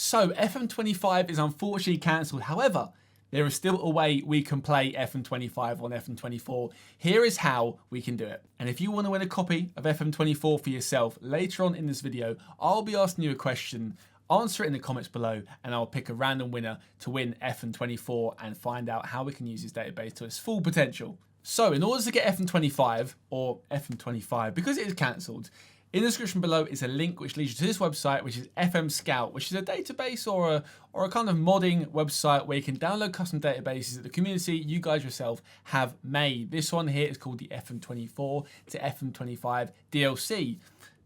So FM25 is unfortunately cancelled. However, there is still a way we can play FM25 on FM24. Here is how we can do it. And if you want to win a copy of FM24 for yourself, later on in this video, I'll be asking you a question. Answer it in the comments below and I'll pick a random winner to win FM24 and find out how we can use this database to its full potential. So in order to get FM25 or FM25, because it is cancelled, in the description below is a link which leads you to this website, which is FM Scout, which is a database or a kind of modding website where you can download custom databases that the community, you guys yourself, have made. This one here is called the FM24 to FM25 DLC.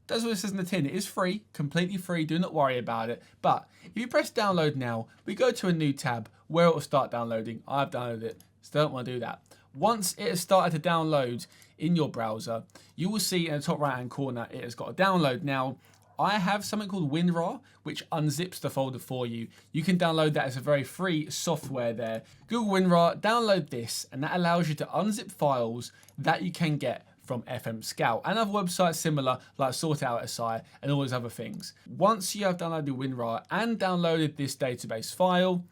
Does what it says in the tin. It is free, completely free. Do not worry about it. But if you press download now, we go to a new tab where it will start downloading. I've downloaded it, so don't want to do that. Once it has started to download in your browser, you will see in the top right hand corner it has got a download. Now, I have something called WinRAR, which unzips the folder for you. You can download that as a very free software there. Google WinRAR, download this, and that allows you to unzip files that you can get from FM Scout and other websites similar like Sort Out SI and all those other things. Once you have downloaded WinRAR and downloaded this database file,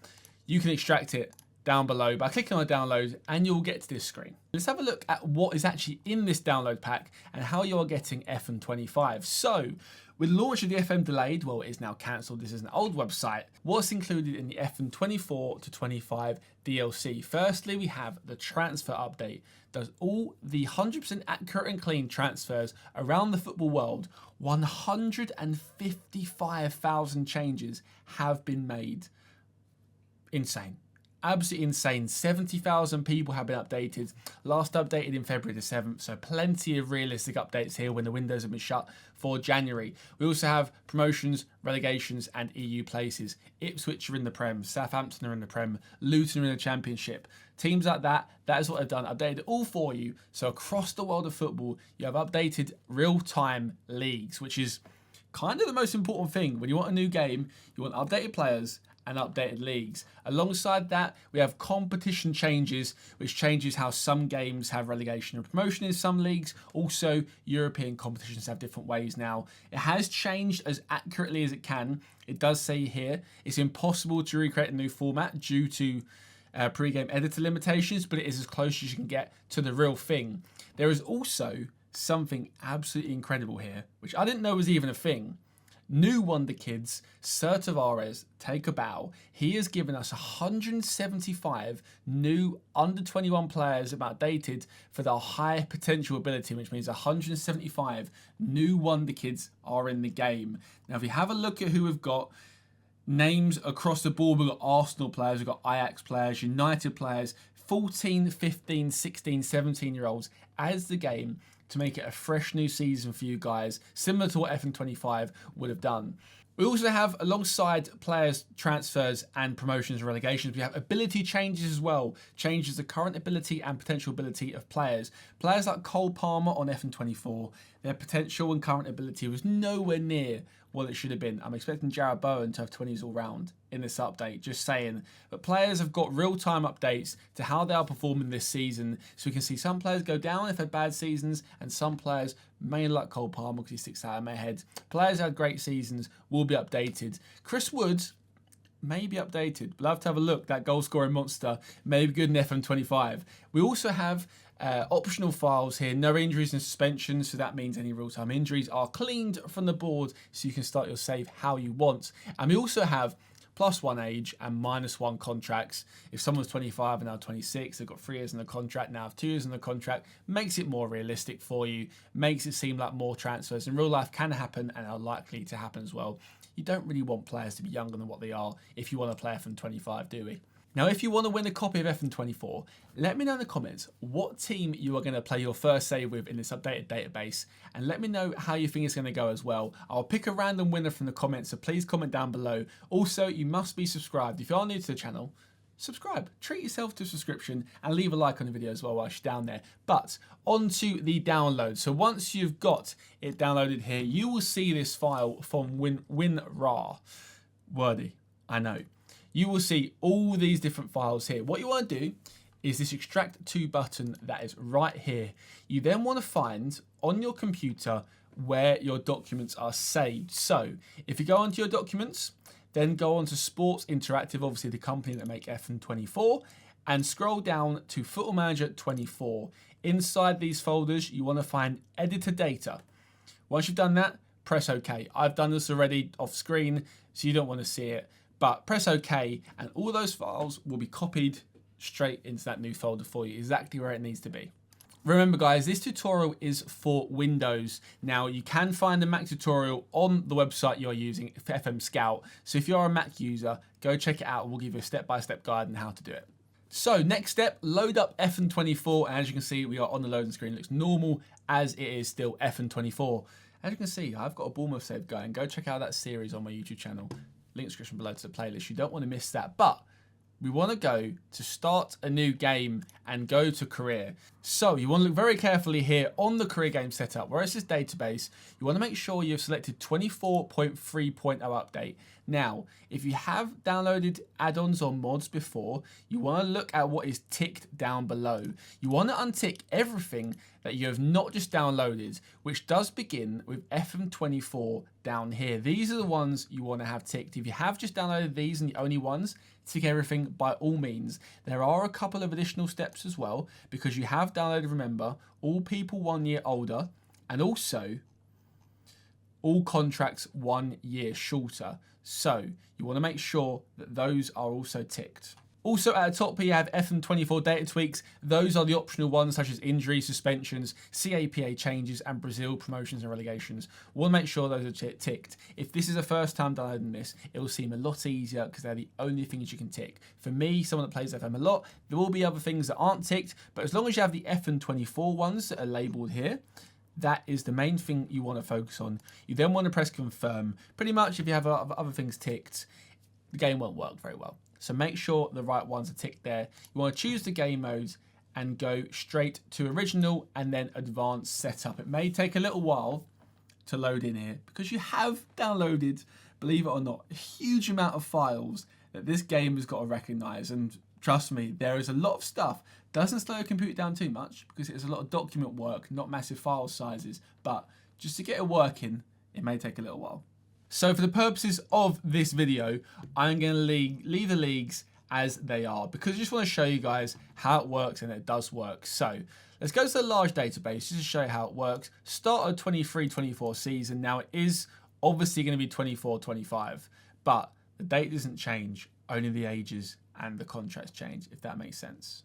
you can extract it down below by clicking on download and you'll get to this screen. Let's have a look at what is actually in this download pack and how you are getting FM25. So with the launch of the FM delayed, well, it is now cancelled. This is an old website. What's included in the FM24 to 25 DLC? Firstly, we have the transfer update. Does all the 100% accurate and clean transfers around the football world. 155,000 changes have been made. Insane. Absolutely insane. 70,000 people have been updated. Last updated in February the 7th, so plenty of realistic updates here when the windows have been shut for January. We also have promotions, relegations and EU places. Ipswich are in the Prem, Southampton are in the Prem, Luton are in the Championship. Teams like that is what they've done. Updated it all for you. So across the world of football, you have updated real-time leagues, which is kind of the most important thing. When you want a new game, you want updated players and updated leagues. Alongside that, we have competition changes, which changes how some games have relegation and promotion in some leagues. Also, European competitions have different ways now. It has changed as accurately as it can. It does say here, it's impossible to recreate a new format due to pre-game editor limitations, but it is as close as you can get to the real thing. There is also something absolutely incredible here, which I didn't know was even a thing. New Wonder Kids, Sir Tavares, take a bow. He has given us 175 new under 21 players updated for their high potential ability, which means 175 new Wonder Kids are in the game. Now, if you have a look at who we've got, names across the board, we've got Arsenal players, we've got Ajax players, United players, 14, 15, 16, 17-year-olds as the game to make it a fresh new season for you guys, similar to what FM25 would have done. We also have, alongside players, transfers and promotions and relegations, we have ability changes as well. Changes the current ability and potential ability of players. Players like Cole Palmer on FM24, their potential and current ability was nowhere near what it should have been. I'm expecting Jarrod Bowen to have 20s all round in this update, just saying. But players have got real-time updates to how they are performing this season, so we can see some players go down if they've had bad seasons, and some players, mainly like Cole Palmer because he sticks out of my head, players who had great seasons will be updated. Chris Wood may be updated. We'll have to have a look. That goal-scoring monster may be good in FM25. We also have optional files here, no injuries and suspensions, so that means any real-time injuries are cleaned from the board so you can start your save how you want. And we also have +1 age and -1 contracts. If someone's 25 and now 26, they've got 3 years in the contract, now have 2 years in the contract, makes it more realistic for you, makes it seem like more transfers in real life can happen and are likely to happen as well. You don't really want players to be younger than what they are if you want to play FM25, do we? Now, if you want to win a copy of FM24, let me know in the comments what team you are going to play your first save with in this updated database, and let me know how you think it's going to go as well. I'll pick a random winner from the comments, so please comment down below. Also, you must be subscribed. If you are new to the channel, subscribe. Treat yourself to a subscription and leave a like on the video as well while you're down there. But on to the download. So once you've got it downloaded here, you will see this file from WinRAR. Wordy, I know. You will see all these different files here. What you want to do is this extract to button that is right here. You then want to find on your computer where your documents are saved. So if you go onto your documents, Then go on to Sports Interactive, obviously the company that make FM24, and scroll down to Football Manager 24. Inside these folders, you want to find Editor Data. Once you've done that, press OK. I've done this already off screen, so you don't want to see it. But press OK, and all those files will be copied straight into that new folder for you, exactly where it needs to be. Remember guys, this tutorial is for Windows. Now you can find the Mac tutorial on the website you're using for FM Scout. So if you're a Mac user, go check it out. We'll give you a step-by-step guide on how to do it. So next step, load up FM24. And as you can see, we are on the loading screen. It looks normal as it is still FM24. As you can see, I've got a Bournemouth save going. Go check out that series on my YouTube channel. Link description below to the playlist. You don't want to miss that. But we want to go to start a new game and go to career. So you want to look very carefully here on the career game setup. Where it says database, you want to make sure you've selected 24.3.0 update. Now, if you have downloaded add-ons or mods before, you want to look at what is ticked down below. You want to untick everything that you have not just downloaded, which does begin with FM24 down here. These are the ones you want to have ticked. If you have just downloaded these and the only ones, tick everything by all means. There are a couple of additional steps as well, because you have downloaded, remember, all people 1 year older, and also all contracts 1 year shorter. So you want to make sure that those are also ticked. Also at the top here you have FM24 data tweaks. Those are the optional ones such as injuries, suspensions, CAPA changes, and Brazil promotions and relegations. We'll make sure those are ticked. If this is the first time downloading this, it will seem a lot easier because they're the only things you can tick. For me, someone that plays FM a lot, there will be other things that aren't ticked, but as long as you have the FM24 ones that are labelled here, that is the main thing you want to focus on. You then want to press confirm. Pretty much if you have other things ticked, the game won't work very well. So make sure the right ones are ticked there. You want to choose the game modes and go straight to original and then advanced setup. It may take a little while to load in here because you have downloaded, believe it or not, a huge amount of files that this game has got to recognize. And trust me, there is a lot of stuff. Doesn't slow your computer down too much because it's a lot of document work, not massive file sizes. But just to get it working, it may take a little while. So for the purposes of this video, I'm going to leave the leagues as they are because I just want to show you guys how it works, and it does work. So let's go to the large database just to show you how it works. Start a 23-24 season. Now it is obviously going to be 24-25, but the date doesn't change, only the ages and the contracts change, if that makes sense.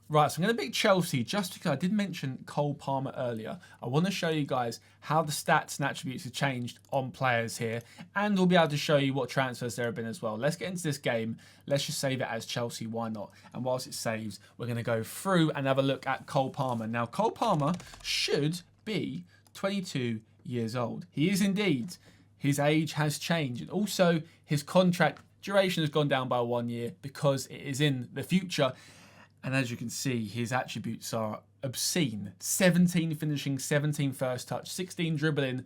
Right, so I'm going to pick Chelsea just because I did mention Cole Palmer earlier. I want to show you guys how the stats and attributes have changed on players here, and we'll be able to show you what transfers there have been as well. Let's get into this game. Let's just save it as Chelsea, why not? And whilst it saves, we're going to go through and have a look at Cole Palmer. Now, Cole Palmer should be 22 years old. He is indeed. His age has changed, and also his contract duration has gone down by 1 year because it is in the future. And as you can see, his attributes are obscene. 17 finishing, 17 first touch, 16 dribbling.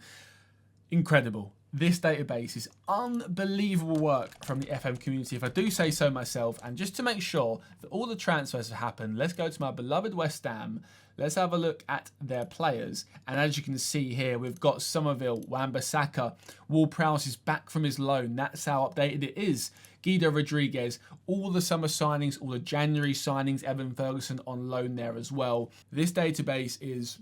Incredible. This database is unbelievable work from the FM community, if I do say so myself. And just to make sure that all the transfers have happened, let's go to my beloved West Ham. Let's have a look at their players. And as you can see here, we've got Somerville, Wan-Bissaka, Ward-Prowse is back from his loan. That's how updated it is. Guido Rodriguez, all the summer signings, all the January signings, Evan Ferguson on loan there as well. This database is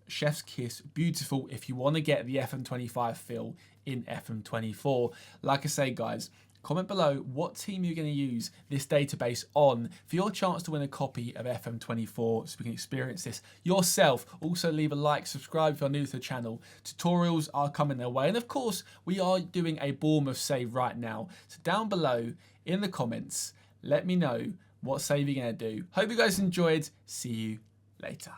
chef's kiss, beautiful if you want to get the FM25 feel in FM24. Like I say, guys, comment below what team you're going to use this database on for your chance to win a copy of FM24 so we can experience this yourself. Also, leave a like, subscribe if you're new to the channel. Tutorials are coming their way. And of course, we are doing a Bournemouth save right now. So down below in the comments, let me know what save you're going to do. Hope you guys enjoyed. See you later.